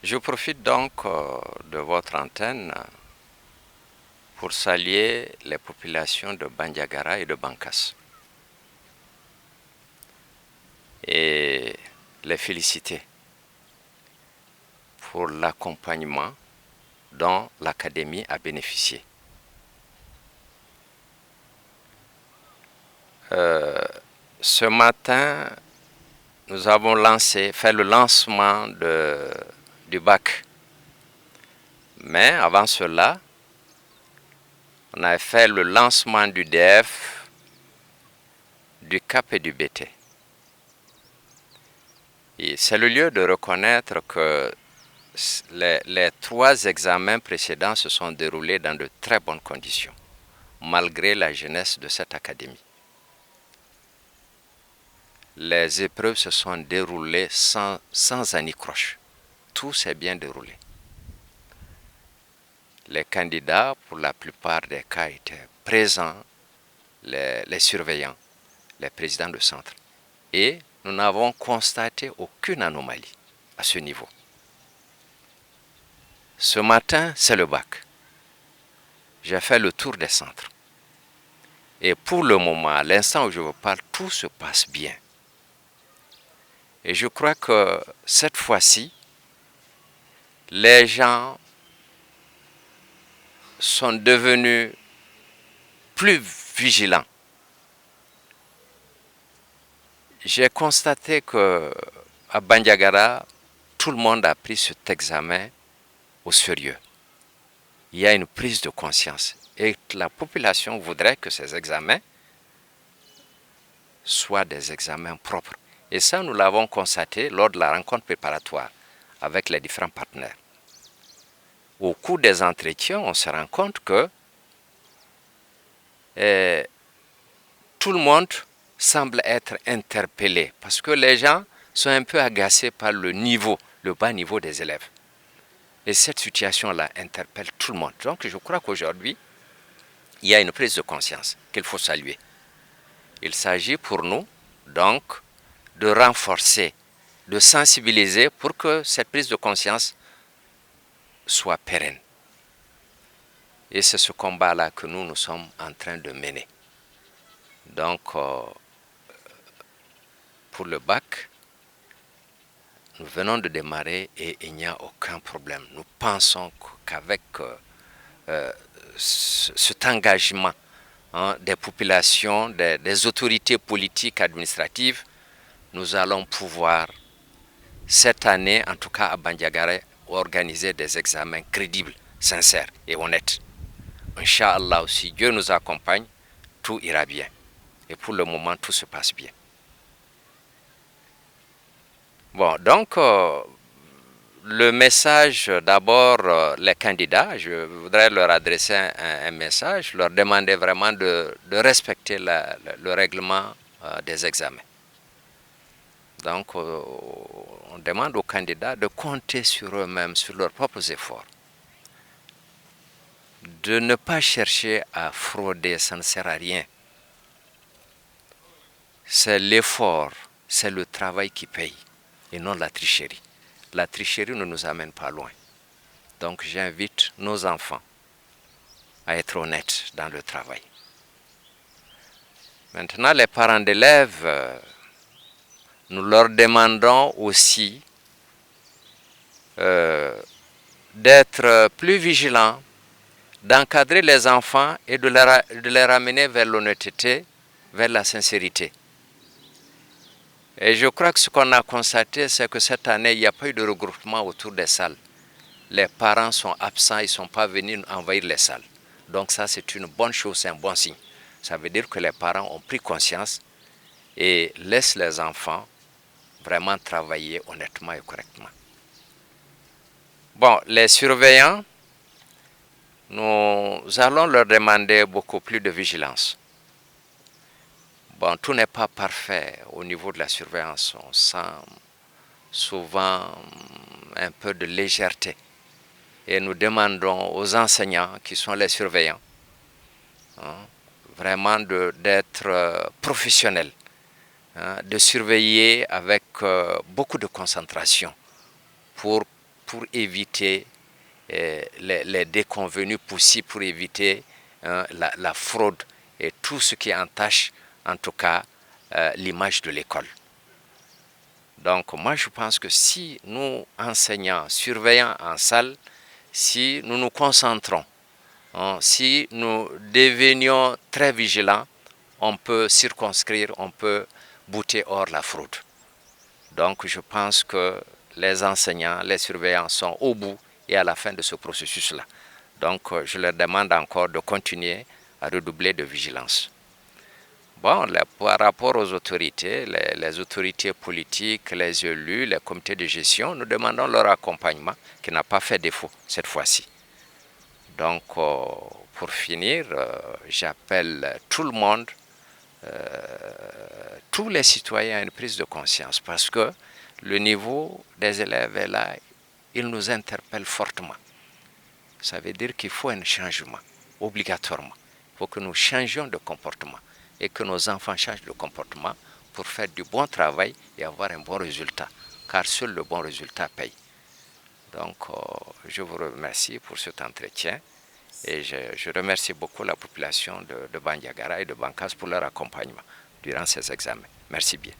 Je profite donc de votre antenne pour saluer les populations de Bandiagara et de Bankas et les féliciter pour l'accompagnement dont l'Académie a bénéficié. Ce matin, nous avons fait le lancement du bac. Mais avant cela, on a fait le lancement du DF, du CAP et du BT. C'est le lieu de reconnaître que les 3 examens précédents se sont déroulés dans de très bonnes conditions, malgré la jeunesse de cette académie. Les épreuves se sont déroulées sans anicroche. Tout s'est bien déroulé. Les candidats, pour la plupart des cas, étaient présents, les surveillants, les présidents de centre. Et nous n'avons constaté aucune anomalie à ce niveau. Ce matin, c'est le bac. J'ai fait le tour des centres. Et pour le moment, à l'instant où je vous parle, tout se passe bien. Et je crois que cette fois-ci, les gens sont devenus plus vigilants. J'ai constaté qu'à Bandiagara, tout le monde a pris cet examen au sérieux. Il y a une prise de conscience. Et la population voudrait que ces examens soient des examens propres. Et ça, nous l'avons constaté lors de la rencontre préparatoire avec les différents partenaires. Au cours des entretiens, on se rend compte que tout le monde semble être interpellé parce que les gens sont un peu agacés par le bas niveau des élèves. Et cette situation-là interpelle tout le monde. Donc je crois qu'aujourd'hui, il y a une prise de conscience qu'il faut saluer. Il s'agit pour nous, donc, de renforcer, de sensibiliser pour que cette prise de conscience soit pérenne. Et c'est ce combat-là que nous sommes en train de mener. Donc, pour le bac, nous venons de démarrer et il n'y a aucun problème. Nous pensons qu'avec cet engagement des populations, des autorités politiques, administratives, nous allons pouvoir, cette année, en tout cas à Bandiagara, organiser des examens crédibles, sincères et honnêtes. Inch'Allah, si Dieu nous accompagne, tout ira bien. Et pour le moment, tout se passe bien. Bon, donc, le message, d'abord, les candidats, je voudrais leur adresser un message, leur demander vraiment de respecter le règlement des examens. Donc, on demande aux candidats de compter sur eux-mêmes, sur leurs propres efforts. De ne pas chercher à frauder, ça ne sert à rien. C'est l'effort, c'est le travail qui paye, et non la tricherie. La tricherie ne nous amène pas loin. Donc j'invite nos enfants à être honnêtes dans le travail. Maintenant, les parents d'élèves, nous leur demandons aussi d'être plus vigilants, d'encadrer les enfants et de les ramener vers l'honnêteté, vers la sincérité. Et je crois que ce qu'on a constaté, c'est que cette année, il n'y a pas eu de regroupement autour des salles. Les parents sont absents, ils ne sont pas venus envahir les salles. Donc ça, c'est une bonne chose, c'est un bon signe. Ça veut dire que les parents ont pris conscience et laissent les enfants vraiment travailler honnêtement et correctement. Bon, les surveillants, nous allons leur demander beaucoup plus de vigilance. Bon, tout n'est pas parfait au niveau de la surveillance. On sent souvent un peu de légèreté. Et nous demandons aux enseignants qui sont les surveillants vraiment d'être professionnels, de surveiller avec beaucoup de concentration pour pour éviter les déconvenus possibles, pour éviter la fraude et tout ce qui entache, en tout cas, l'image de l'école. Donc moi je pense que si nous, enseignants, surveillants en salle, si nous nous concentrons, si nous devenions très vigilants, on peut circonscrire, on peut bouter hors la fraude. Donc je pense que les enseignants, les surveillants sont au bout et à la fin de ce processus-là. Donc je leur demande encore de continuer à redoubler de vigilance. Bon, par rapport aux autorités, les autorités politiques, les élus, les comités de gestion, nous demandons leur accompagnement qui n'a pas fait défaut cette fois-ci. Donc, pour finir, j'appelle tout le monde, tous les citoyens à une prise de conscience parce que le niveau des élèves est là, il nous interpelle fortement. Ça veut dire qu'il faut un changement, obligatoirement. Il faut que nous changions de comportement et que nos enfants changent de comportement pour faire du bon travail et avoir un bon résultat, car seul le bon résultat paye. Donc, je vous remercie pour cet entretien et je remercie beaucoup la population de Bandiagara et de Bankas pour leur accompagnement durant ces examens. Merci bien.